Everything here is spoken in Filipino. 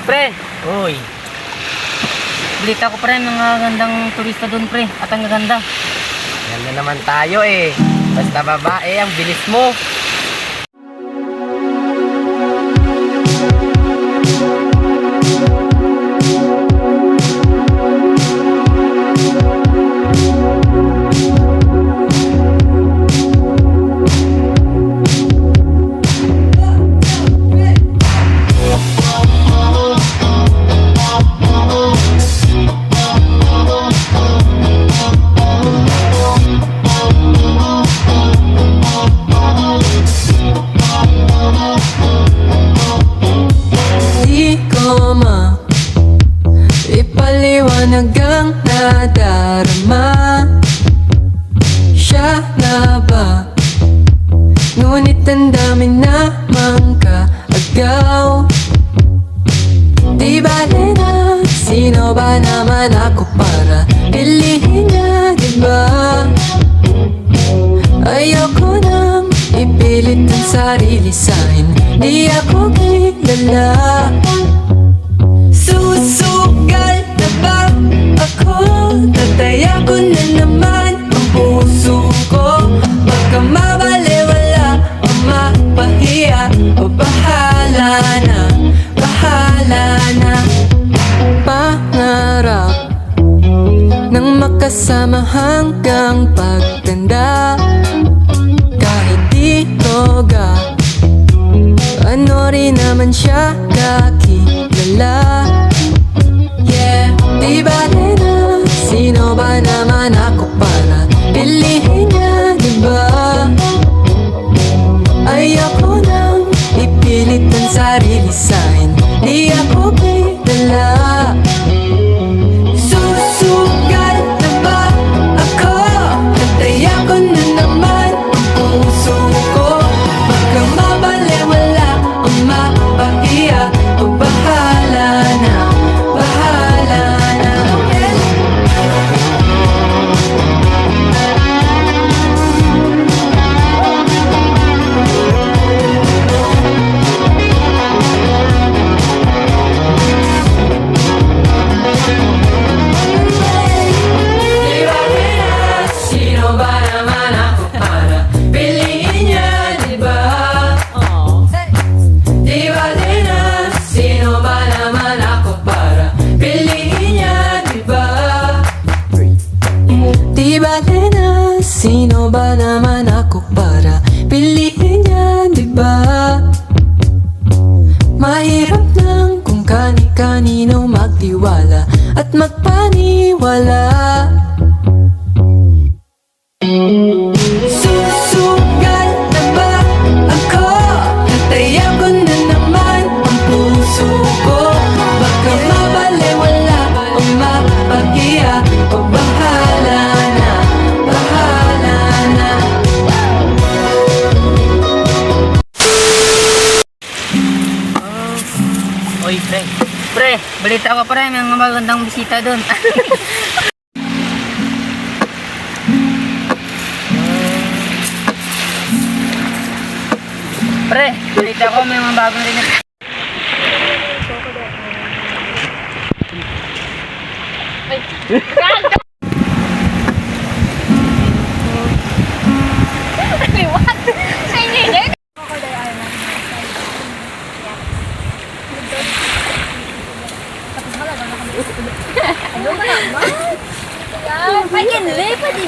Pre, Uy, balita ko pre, mga gandang turista doon pre, at ang gaganda. yan na naman tayo eh. Basta babae, ang bilis mo. Di ko ipaliwanag ang nadarama. Siya na ba? Ngunit ang dami namang kaagaw. Di bale na, sino ba naman ako para pilihin niya, di ba? Ayoko nang ipilit ang sarili sa'kin, di ako kilala. Susugal na ba ako? Tataya ko na naman ang puso ko. Baka mabaliwala o mapahiya, o bahala na, bahala na. Pangarap nang makasama hanggang pagtanda. Kahit di toga, ano rin naman siya kakilala. Yeah, di ba na, sino ba naman ako para pilihin niya, di ba? Ayoko nang ipilit ang sarili sa'kin, di ako kilala. Susugal na ba ako? Nataya ko na naman ang puso ko. Baka mabaliwala o mapahiya, o bahala na, bahala na. Di ba kaya, sino ba naman ako para piliin niya, di ba? Di ba na, sino ba naman ako para piliin niya, di ba? Di ba na, sino ba naman ako para piliin niya, di ba? Mahirap lang kung kani-kanino magtiwala at magpaniwala. Susugal na ba ako? Nataya ko na naman ang puso ko. Baka mabaliwala o mapahiya, o bahala na, bahala na. Oy pre, pre, balita ko pre, may mga magandang bisita doon. Pre, balita ko may mga bagong rin. Pengen lipat di